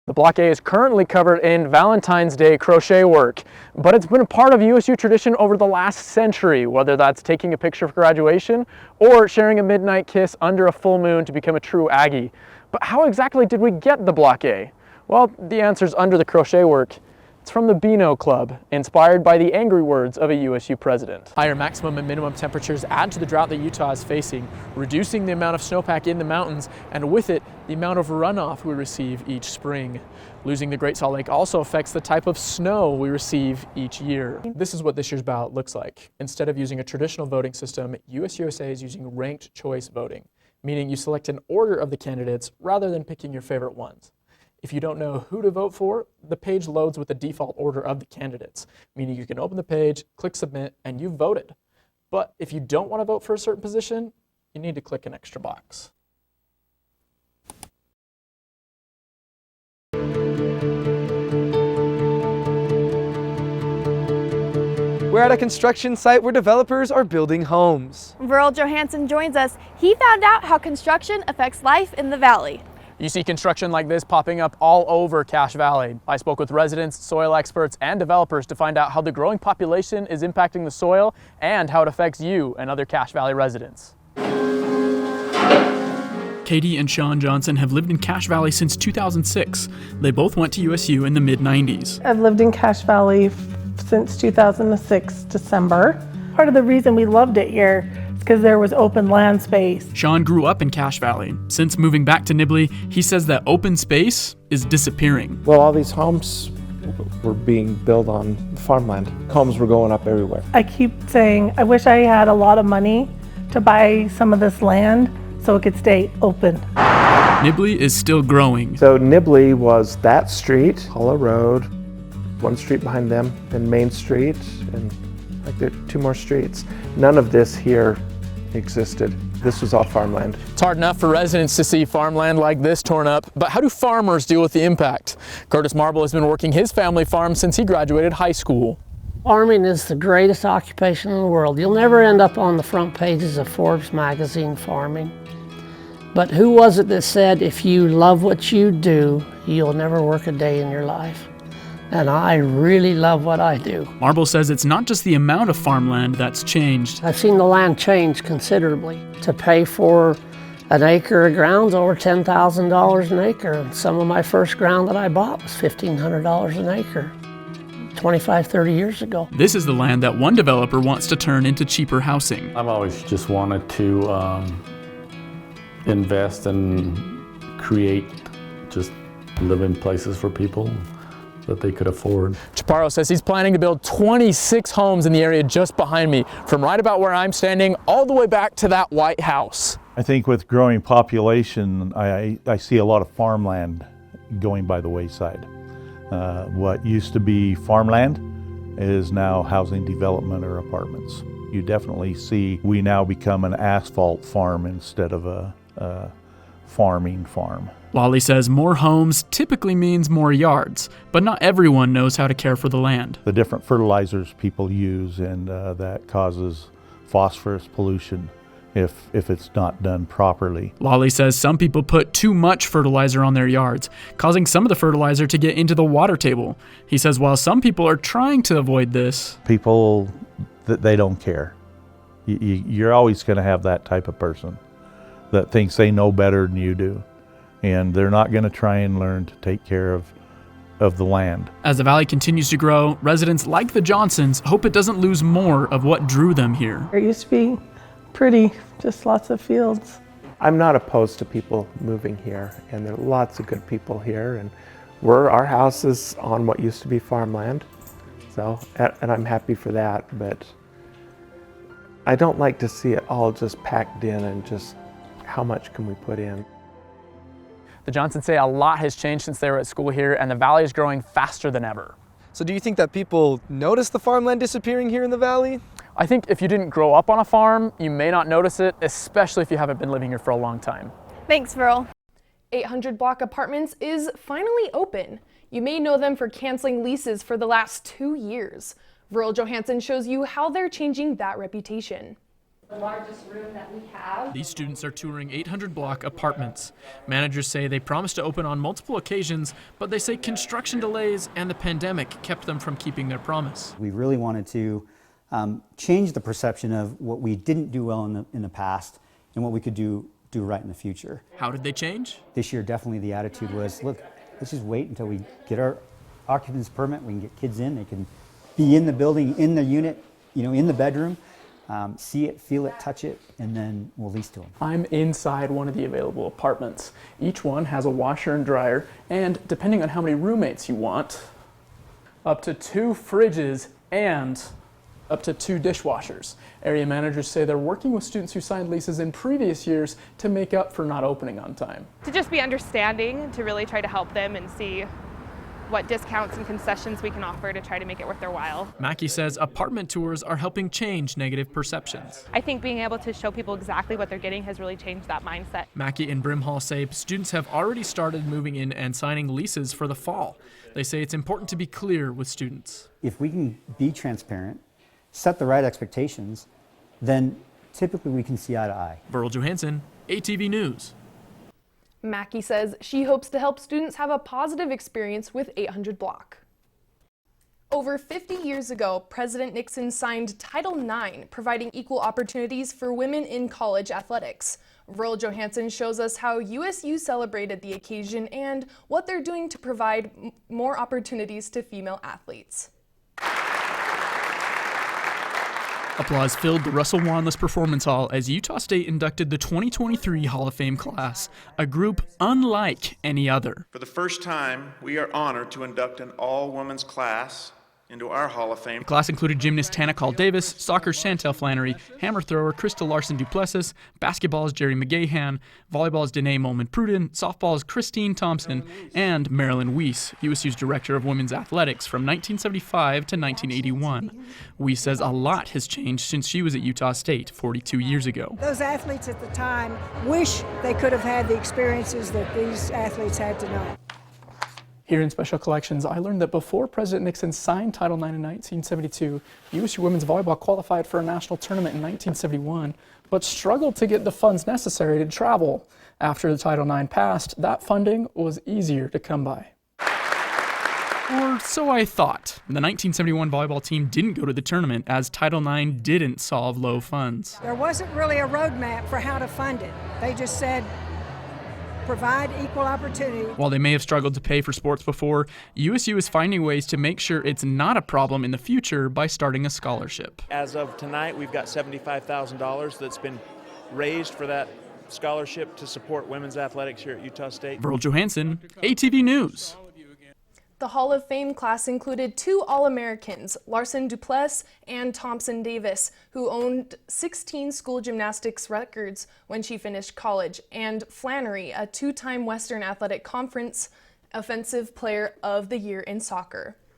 The Block A is currently covered in Valentine's Day crochet work, but it's been a part of USU tradition over the last century, whether that's taking a picture for graduation or sharing a midnight kiss under a full moon to become a true Aggie. But how exactly did we get the Block A? Well, the answer's under the crochet work. It's from the Beano Club, inspired by the angry words of a USU president. Higher maximum and minimum temperatures add to the drought that Utah is facing, reducing the amount of snowpack in the mountains, and with it, the amount of runoff we receive each spring. Losing the Great Salt Lake also affects the type of snow we receive each year. This is what this year's ballot looks like. Instead of using a traditional voting system, USUSA is using ranked choice voting, meaning you select an order of the candidates rather than picking your favorite ones. If you don't know who to vote for, the page loads with the default order of the candidates, meaning you can open the page, click submit, and you've voted. But if you don't want to vote for a certain position, you need to click an extra box. We're at a construction site where developers are building homes. Verl Johansen joins us. He found out how construction affects life in the valley. You see construction like this popping up all over Cache Valley. I spoke with residents, soil experts, and developers to find out how the growing population is impacting the soil and how it affects you and other Cache Valley residents. Katie and Sean Johnson have lived in Cache Valley since 2006. They both went to USU in the mid-90s. I've lived in Cache Valley since 2006, December. Part of the reason we loved it here because there was open land space. Sean grew up in Cache Valley. Since moving back to Nibley, he says that open space is disappearing. Well, all these homes were being built on farmland. Homes were going up everywhere. I keep saying, I wish I had a lot of money to buy some of this land so it could stay open. Nibley is still growing. So Nibley was that street, Hollow Road, one street behind them, and Main Street, and like there are two more streets. None of this here existed. This was all farmland. It's hard enough for residents to see farmland like this torn up, but how do farmers deal with the impact? Curtis Marble has been working his family farm since he graduated high school. Farming is the greatest occupation in the world. You'll never end up on the front pages of Forbes magazine farming. But who was it that said, if you love what you do, you'll never work a day in your life? And I really love what I do. Marble says it's not just the amount of farmland that's changed. I've seen the land change considerably. To pay for an acre of ground's over $10,000 an acre. And some of my first ground that I bought was $1,500 an acre, 25, 30 years ago. This is the land that one developer wants to turn into cheaper housing. I've always just wanted to invest and create just living places for people that they could afford. Chaparro says he's planning to build 26 homes in the area just behind me, from right about where I'm standing all the way back to that White House. I think with growing population, I see a lot of farmland going by the wayside. What used to be farmland is now housing development or apartments. You definitely see we now become an asphalt farm instead of a farming farm. Lolly says more homes typically means more yards, but not everyone knows how to care for the land. The different fertilizers people use, and that causes phosphorus pollution if it's not done properly. Lolly says some people put too much fertilizer on their yards, causing some of the fertilizer to get into the water table. He says while some people are trying to avoid this, people, they don't care. You're always going to have that type of person that thinks they know better than you do. And they're not going to try and learn to take care of the land. As the valley continues to grow, residents like the Johnsons hope it doesn't lose more of what drew them here. It used to be pretty, just lots of fields. I'm not opposed to people moving here, and there are lots of good people here, and our house is on what used to be farmland, so, and I'm happy for that, but I don't like to see it all just packed in and just how much can we put in. The Johnsons say a lot has changed since they were at school here, and the valley is growing faster than ever. So do you think that people notice the farmland disappearing here in the valley? I think if you didn't grow up on a farm, you may not notice it, especially if you haven't been living here for a long time. Thanks, Verl. 800 Block Apartments is finally open. You may know them for canceling leases for the last 2 years. Verl Johansen shows you how they're changing that reputation. The largest room that we have. These students are touring 800-block apartments. Managers say they promised to open on multiple occasions, but they say construction delays and the pandemic kept them from keeping their promise. We really wanted to change the perception of what we didn't do well in the past and what we could do right in the future. How did they change? This year, definitely the attitude was, look, let's just wait until we get our occupancy permit. We can get kids in. They can be in the building, in the unit, in the bedroom, see it, feel it, touch it, and then we'll lease to them. I'm inside one of the available apartments. Each one has a washer and dryer, and depending on how many roommates you want, up to 2 fridges and up to 2 dishwashers. Area managers say they're working with students who signed leases in previous years to make up for not opening on time. To just be understanding, to really try to help them and see what discounts and concessions we can offer to try to make it worth their while. Mackey says apartment tours are helping change negative perceptions. I think being able to show people exactly what they're getting has really changed that mindset. Mackey and Brimhall say students have already started moving in and signing leases for the fall. They say it's important to be clear with students. If we can be transparent, set the right expectations, then typically we can see eye to eye. Verl Johansen, ATV News. Mackey says she hopes to help students have a positive experience with 800 Block. Over 50 years ago, President Nixon signed Title IX, providing equal opportunities for women in college athletics. Verl Johansen shows us how USU celebrated the occasion and what they're doing to provide more opportunities to female athletes. Applause filled the Russell Wanless Performance Hall as Utah State inducted the 2023 Hall of Fame class, a group unlike any other. For the first time, we are honored to induct an all-women's class into our Hall of Fame. The class included gymnast Tana Call-Davis, soccer's Chantel Flannery, hammer thrower Krista Larson-Duplessis, basketball's Jerry McGahan, volleyball's Danae Molman-Pruden, softball's Christine Thompson, and Marilyn Weiss, USU's director of women's athletics from 1975 to 1981. Weiss says a lot has changed since she was at Utah State 42 years ago. Those athletes at the time wish they could have had the experiences that these athletes had tonight. Here in Special Collections, I learned that before President Nixon signed Title IX in 1972, USU women's volleyball qualified for a national tournament in 1971, but struggled to get the funds necessary to travel. After the Title IX passed, that funding was easier to come by. Or so I thought. The 1971 volleyball team didn't go to the tournament as Title IX didn't solve low funds. There wasn't really a roadmap for how to fund it. They just said, provide equal opportunity. While they may have struggled to pay for sports before, USU is finding ways to make sure it's not a problem in the future by starting a scholarship. As of tonight, we've got $75,000 that's been raised for that scholarship to support women's athletics here at Utah State. Verl Johansen, ATV News. The Hall of Fame class included 2 All-Americans, Larson-Duplessis and Thompson-Davis, who owned 16 school gymnastics records when she finished college, and Flannery, a 2-time Western Athletic Conference Offensive Player of the Year in soccer.